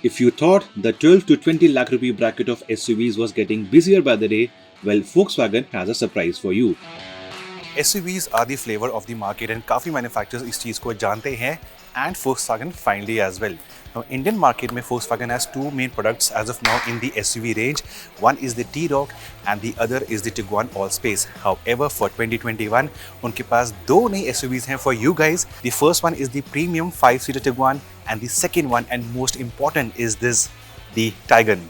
If you thought the 12 to 20 lakh rupee bracket of SUVs was getting busier by the day, well, Volkswagen has a surprise for you. SUVs are the flavor of the market and काफ़ी manufacturers इस चीज़ को जानते हैं and Volkswagen finally as well. Now, Indian market में Volkswagen has two main products as of now in the SUV range. One is the T-Roc and the other is the Tiguan Allspace. However, for 2021, उनके पास दो नई SUVs हैं for you guys. The first one is the premium 5-seater Tiguan and the second one and most important is this, the Taycan.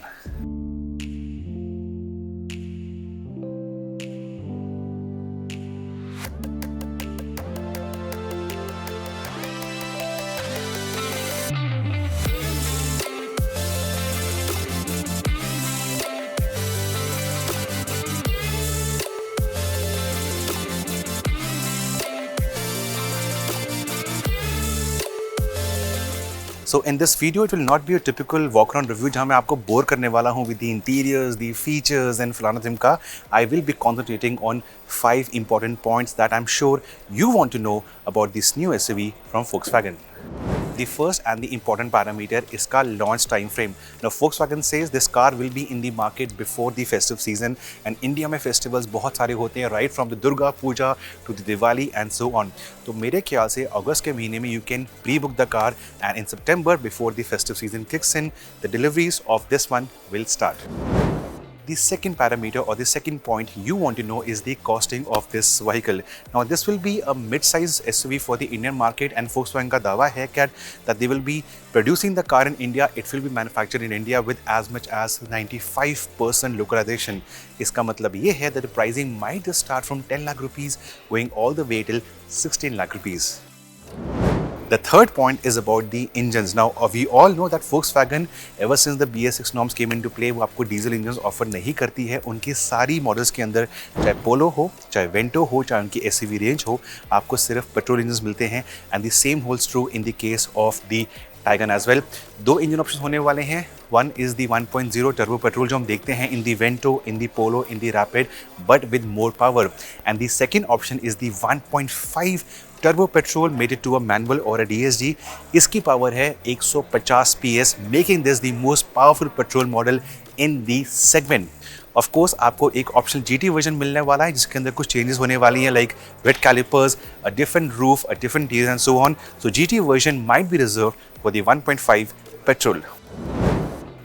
So in this video, it will not be a typical walk-around review जहाँ मैं आपको bore करने वाला हूँ with the interiors, the features and फलाना ढिमका. I will be concentrating on 5 important points that I'm sure you want to know about this new SUV from Volkswagen. The first and the important parameter is car launch time frame. Now Volkswagen says this car will be in the market before the festive season and India में festivals बहुत सारे होते हैं right from the Durga Puja to the Diwali and so on. तो मेरे ख्याल से अगस्त के महीने में you can pre-book the car and in September before the festive season kicks in, the deliveries of this one will start. The second parameter or the second point you want to know is the costing of this vehicle. Now this will be a mid-size SUV for the Indian market and Volkswagen का दावा है that they will be producing the car in India. It will be manufactured in India with as much as 95% localization. इसका मतलब ये है that the pricing might just start from 10 lakh rupees going all the way till 16 lakh rupees. The third point is about the engines. Now, we all know that Volkswagen, ever since the BS6 norms came into play, वो आपको diesel engines offer नहीं करती है. उनकी सारी models के अंदर चाहे पोलो हो, चाहे वेंटो हो, चाहे उनकी SUV रेंज हो, आपको सिर्फ पेट्रोल इंजन्स मिलते हैं. And the same holds true in the case of the Taycan as well. दो इंजन ऑप्शन होने वाले हैं. One is the 1.0 turbo petrol जो हम देखते हैं in the Vento, in the Polo, in the Rapid, but with more power. And the second option is the 1.5 turbo petrol mated to a manual or a DSG. इसकी power है 150 PS, making this the most powerful petrol model in the segment. Of course, आपको एक optional GT version मिलने वाला है जिसके अंदर कुछ चेंजेस होने वाली हैं like wet calipers, a different roof, a different gears and so on. So GT version might be reserved for the 1.5 petrol.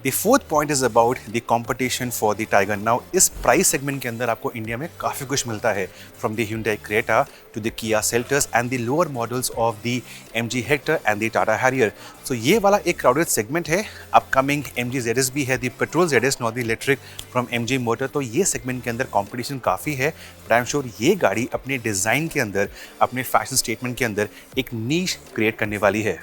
The fourth point is about the competition for the Taycan. Now, इस price segment के अंदर आपको India में काफ़ी कुछ मिलता है from the Hyundai Creta to the Kia Seltos and the lower models of the MG Hector and the Tata Harrier. So ये वाला एक crowded segment है. Upcoming MG ZS भी है, the petrol ZS not the electric from MG Motor. तो ये segment के अंदर competition काफ़ी है. But I'm sure ये गाड़ी अपने डिज़ाइन के अंदर, अपने फैशन स्टेटमेंट के अंदर एक नीश क्रिएट करने वाली है.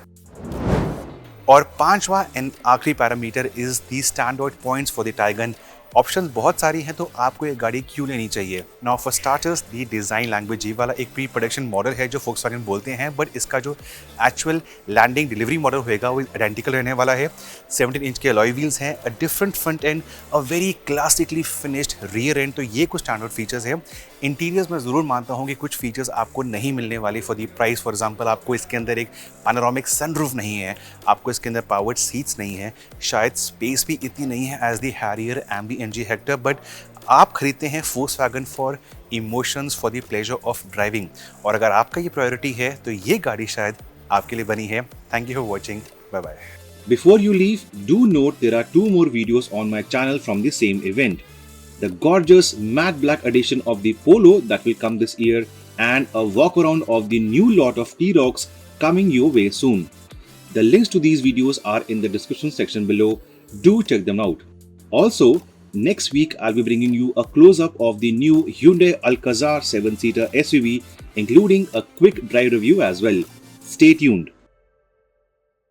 और पांचवा एंड आखिरी parameter is the stand out points for the Taycan. Options बहुत सारी हैं तो आपको ये गाड़ी क्यों लेनी चाहिए. Now for starters the design language, ये वाला एक प्री प्रोडक्शन मॉडल है जो Volkswagen बोलते हैं, बट इसका जो एक्चुअल लैंडिंग डिलीवरी मॉडल होएगा वो आइडेंटिकल रहने वाला है. 17 इंच के अलॉय व्हील्स हैं, a different front end, a very classically finished rear and. तो ये कुछ स्टैंडर्ड फीचर्स हैं. इंटीरियर्स में ज़रूर मानता हूँ कि कुछ फीचर्स आपको नहीं मिलने वाले for the price. For example, आपको इसके अंदर एक पैनोरामिक सनरूफ नहीं है, आपको इसके अंदर पावर्ड सीट्स नहीं है, शायद स्पेस भी इतनी नहीं है as the Harrier and the MG Hector. But आप खरीदते हैं Volkswagen for emotions, for the pleasure of driving. और अगर आपका ये प्रायोरिटी है तो ये गाड़ी शायद आपके लिए बनी है. Thank you for watching. Bye bye. Before you leave, do note there are 2 more videos on my channel from the same event. The gorgeous matte black edition of the Polo that will come this year and a walk around of the new lot of T-Rocs coming your way soon. The links to these videos are in the description section below. Do check them out. Also, next week I'll be bringing you a close-up of the new Hyundai Alcazar 7-seater SUV, including a quick drive review as well. Stay tuned.